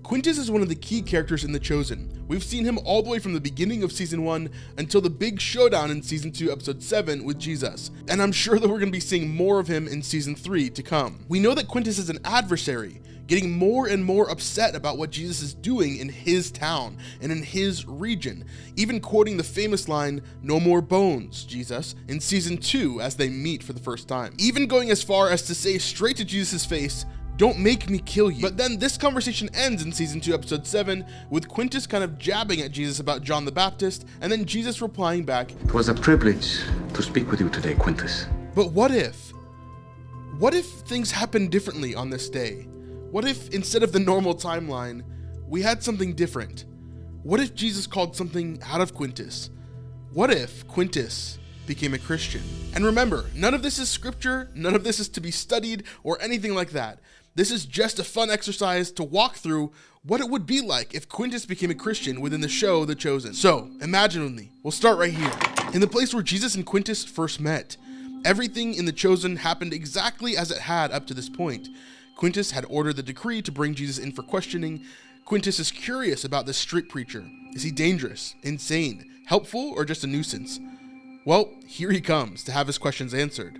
Quintus is one of the key characters in The Chosen. We've seen him all the way from the beginning of season 1 until the big showdown in season 2, episode 7 with Jesus. And I'm sure that we're going to be seeing more of him in season 3 to come. We know that Quintus is an adversary, getting more and more upset about what Jesus is doing in his town and in his region, even quoting the famous line, "No more bones, Jesus," in season 2 as they meet for the first time. Even going as far as to say straight to Jesus' face, "Don't make me kill you." But then this conversation ends in season 2, episode 7, with Quintus kind of jabbing at Jesus about John the Baptist, and then Jesus replying back, "It was a privilege to speak with you today, Quintus." But what if? What if things happened differently on this day? What if, instead of the normal timeline, we had something different? What if Jesus called something out of Quintus? What if Quintus became a Christian? And remember, none of this is scripture, none of this is to be studied or anything like that. This is just a fun exercise to walk through what it would be like if Quintus became a Christian within the show The Chosen. So, imagine with me. We'll start right here. In the place where Jesus and Quintus first met. Everything in The Chosen happened exactly as it had up to this point. Quintus had ordered the decree to bring Jesus in for questioning. Quintus is curious about this street preacher. Is he dangerous, insane, helpful, or just a nuisance? Well, here he comes to have his questions answered.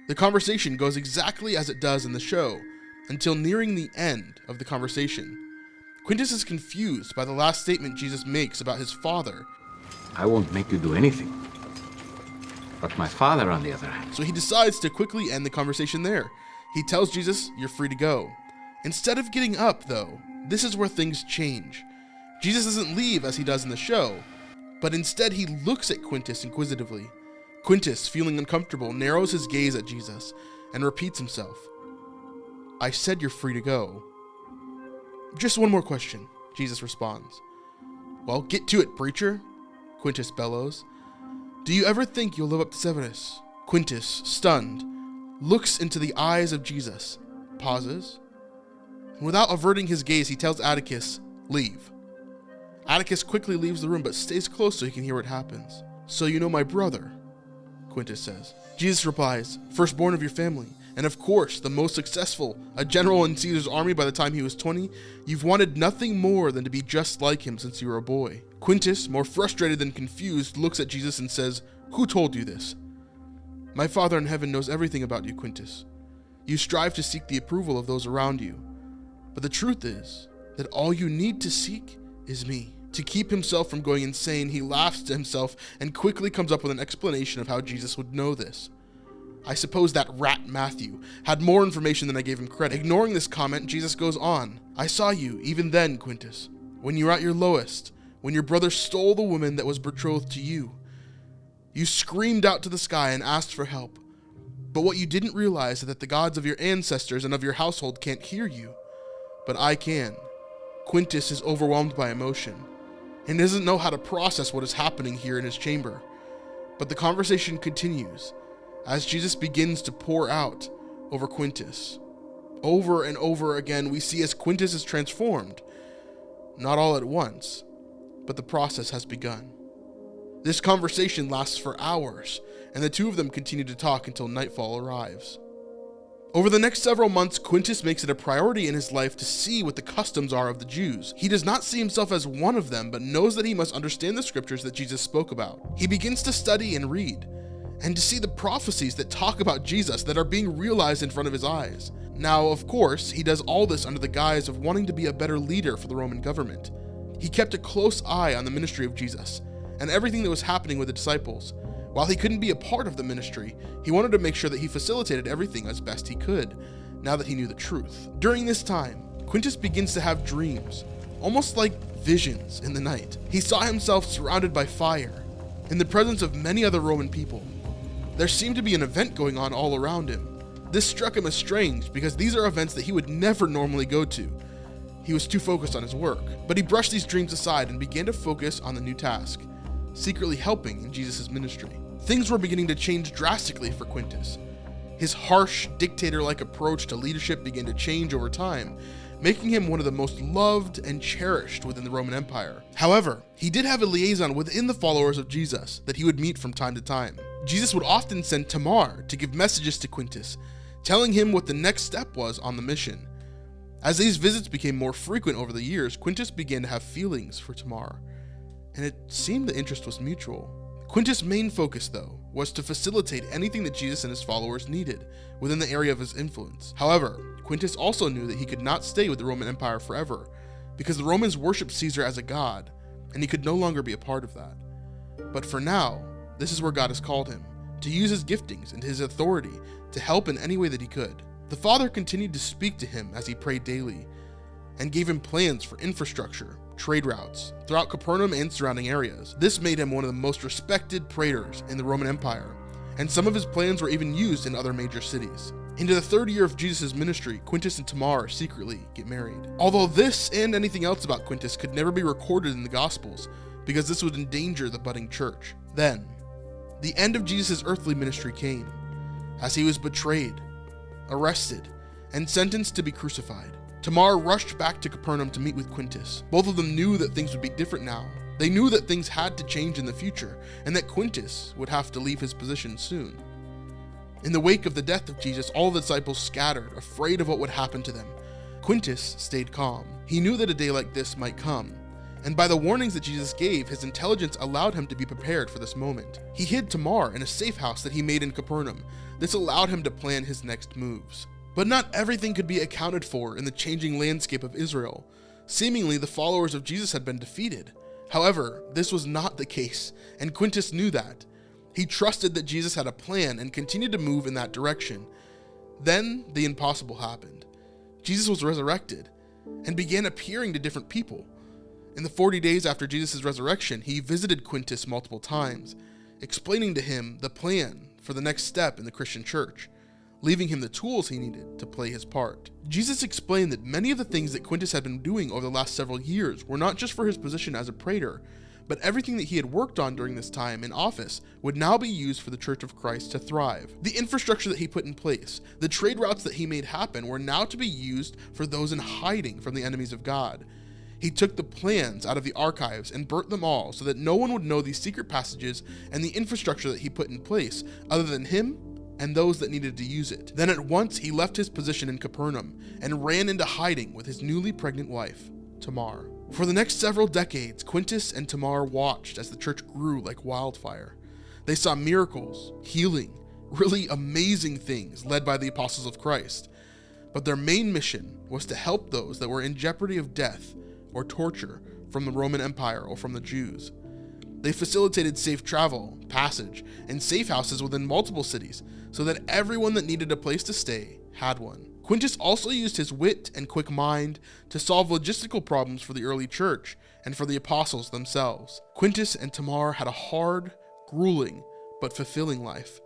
The conversation goes exactly as it does in the show, until nearing the end of the conversation. Quintus is confused by the last statement Jesus makes about his father. "I won't make you do anything. But my father, on the other hand." So he decides to quickly end the conversation there. He tells Jesus, "You're free to go." Instead of getting up, though, this is where things change. Jesus doesn't leave as he does in the show, but instead he looks at Quintus inquisitively. Quintus, feeling uncomfortable, narrows his gaze at Jesus and repeats himself. "I said you're free to go." "Just one more question," Jesus responds. "Well, get to it, preacher," Quintus bellows. "Do you ever think you'll live up to Severus?" Quintus, stunned, looks into the eyes of Jesus, pauses. Without averting his gaze, he tells Atticus, "Leave." Atticus quickly leaves the room but stays close so he can hear what happens. "So you know my brother?" Quintus says. Jesus replies, "Firstborn of your family, and of course the most successful, a general in Caesar's army by the time he was 20, you've wanted nothing more than to be just like him since you were a boy." Quintus, more frustrated than confused, looks at Jesus and says, "Who told you this?" "My Father in heaven knows everything about you, Quintus. You strive to seek the approval of those around you. But the truth is that all you need to seek is me." To keep himself from going insane, he laughs to himself and quickly comes up with an explanation of how Jesus would know this. "I suppose that rat Matthew had more information than I gave him credit." Ignoring this comment, Jesus goes on, "I saw you even then, Quintus, when you were at your lowest, when your brother stole the woman that was betrothed to you. You screamed out to the sky and asked for help. But what you didn't realize is that the gods of your ancestors and of your household can't hear you. But I can." Quintus is overwhelmed by emotion and doesn't know how to process what is happening here in his chamber. But the conversation continues as Jesus begins to pour out over Quintus. Over and over again, we see as Quintus is transformed. Not all at once, but the process has begun. This conversation lasts for hours, and the two of them continue to talk until nightfall arrives. Over the next several months, Quintus makes it a priority in his life to see what the customs are of the Jews. He does not see himself as one of them, but knows that he must understand the scriptures that Jesus spoke about. He begins to study and read, and to see the prophecies that talk about Jesus that are being realized in front of his eyes. Now, of course, he does all this under the guise of wanting to be a better leader for the Roman government. He kept a close eye on the ministry of Jesus and everything that was happening with the disciples. While he couldn't be a part of the ministry, he wanted to make sure that he facilitated everything as best he could, now that he knew the truth. During this time, Quintus begins to have dreams, almost like visions in the night. He saw himself surrounded by fire, in the presence of many other Roman people. There seemed to be an event going on all around him. This struck him as strange because these are events that he would never normally go to. He was too focused on his work, but he brushed these dreams aside and began to focus on the new task, secretly helping in Jesus' ministry. Things were beginning to change drastically for Quintus. His harsh, dictator-like approach to leadership began to change over time, making him one of the most loved and cherished within the Roman Empire. However, he did have a liaison within the followers of Jesus that he would meet from time to time. Jesus would often send Tamar to give messages to Quintus, telling him what the next step was on the mission. As these visits became more frequent over the years, Quintus began to have feelings for Tamar, and it seemed the interest was mutual. Quintus' main focus, though, was to facilitate anything that Jesus and his followers needed within the area of his influence. However, Quintus also knew that he could not stay with the Roman Empire forever, because the Romans worshipped Caesar as a god, and he could no longer be a part of that. But for now, this is where God has called him, to use his giftings and his authority to help in any way that he could. The Father continued to speak to him as he prayed daily, and gave him plans for infrastructure, trade routes, throughout Capernaum and surrounding areas. This made him one of the most respected praetors in the Roman Empire, and some of his plans were even used in other major cities. Into the third year of Jesus' ministry, Quintus and Tamar secretly get married. Although this and anything else about Quintus could never be recorded in the Gospels, because this would endanger the budding church. Then, the end of Jesus' earthly ministry came, as he was betrayed, arrested, and sentenced to be crucified. Tamar rushed back to Capernaum to meet with Quintus. Both of them knew that things would be different now. They knew that things had to change in the future, and that Quintus would have to leave his position soon. In the wake of the death of Jesus, all the disciples scattered, afraid of what would happen to them. Quintus stayed calm. He knew that a day like this might come, and by the warnings that Jesus gave, his intelligence allowed him to be prepared for this moment. He hid Tamar in a safe house that he made in Capernaum. This allowed him to plan his next moves. But not everything could be accounted for in the changing landscape of Israel. Seemingly, the followers of Jesus had been defeated. However, this was not the case, and Quintus knew that. He trusted that Jesus had a plan and continued to move in that direction. Then, the impossible happened. Jesus was resurrected and began appearing to different people. In the 40 days after Jesus' resurrection, he visited Quintus multiple times, explaining to him the plan for the next step in the Christian church, leaving him the tools he needed to play his part. Jesus explained that many of the things that Quintus had been doing over the last several years were not just for his position as a praetor, but everything that he had worked on during this time in office would now be used for the Church of Christ to thrive. The infrastructure that he put in place, the trade routes that he made happen, were now to be used for those in hiding from the enemies of God. He took the plans out of the archives and burnt them all so that no one would know these secret passages and the infrastructure that he put in place other than him and those that needed to use it. Then at once he left his position in Capernaum and ran into hiding with his newly pregnant wife, Tamar. For the next several decades, Quintus and Tamar watched as the church grew like wildfire. They saw miracles, healing, really amazing things led by the apostles of Christ. But their main mission was to help those that were in jeopardy of death or torture from the Roman Empire or from the Jews. They facilitated safe travel, passage, and safe houses within multiple cities so that everyone that needed a place to stay had one. Quintus also used his wit and quick mind to solve logistical problems for the early church and for the apostles themselves. Quintus and Tamar had a hard, grueling, but fulfilling life,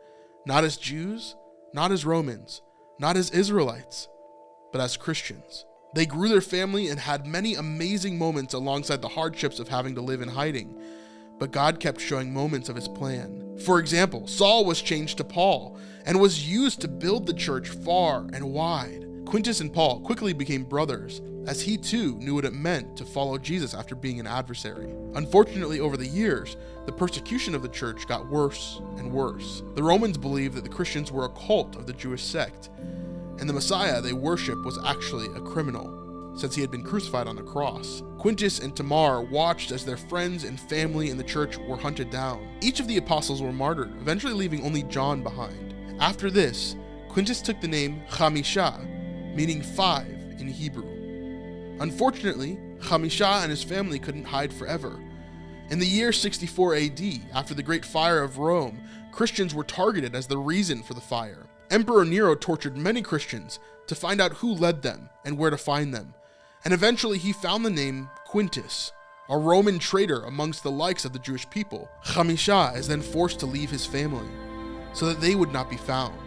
not as Jews, not as Romans, not as Israelites, but as Christians. They grew their family and had many amazing moments alongside the hardships of having to live in hiding, but God kept showing moments of his plan. For example, Saul was changed to Paul and was used to build the church far and wide. Quintus and Paul quickly became brothers, as he too knew what it meant to follow Jesus after being an adversary. Unfortunately, over the years, the persecution of the church got worse and worse. The Romans believed that the Christians were a cult of the Jewish sect, and the Messiah they worshiped was actually a criminal, since he had been crucified on a cross. Quintus and Tamar watched as their friends and family in the church were hunted down. Each of the apostles were martyred, eventually leaving only John behind. After this, Quintus took the name Chamisha, meaning 5 in Hebrew. Unfortunately, Chamisha and his family couldn't hide forever. In the year 64 AD, after the Great Fire of Rome, Christians were targeted as the reason for the fire. Emperor Nero tortured many Christians to find out who led them and where to find them, and eventually he found the name Quintus, a Roman traitor amongst the likes of the Jewish people. Chamisha is then forced to leave his family so that they would not be found.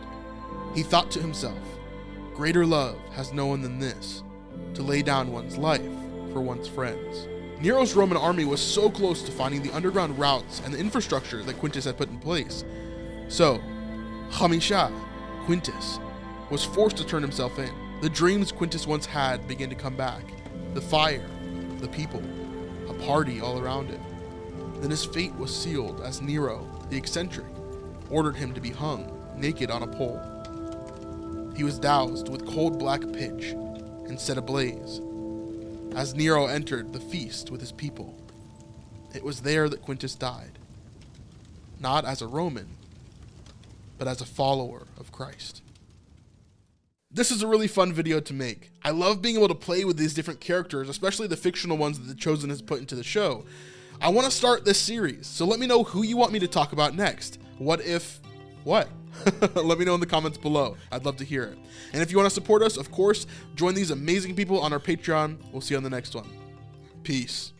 He thought to himself, greater love has no one than this, to lay down one's life for one's friends. Nero's Roman army was so close to finding the underground routes and the infrastructure that Quintus had put in place. So, Chamisha, Quintus, was forced to turn himself in. The dreams Quintus once had began to come back. The fire, the people, a party all around him. Then his fate was sealed as Nero, the eccentric, ordered him to be hung naked on a pole. He was doused with cold black pitch and set ablaze as Nero entered the feast with his people. It was there that Quintus died, not as a Roman, but as a follower of Christ. This is a really fun video to make. I love being able to play with these different characters, especially the fictional ones that The Chosen has put into the show. I want to start this series, so let me know who you want me to talk about next. What? Let me know in the comments below. I'd love to hear it. And if you want to support us, of course, join these amazing people on our Patreon. We'll see you on the next one. Peace.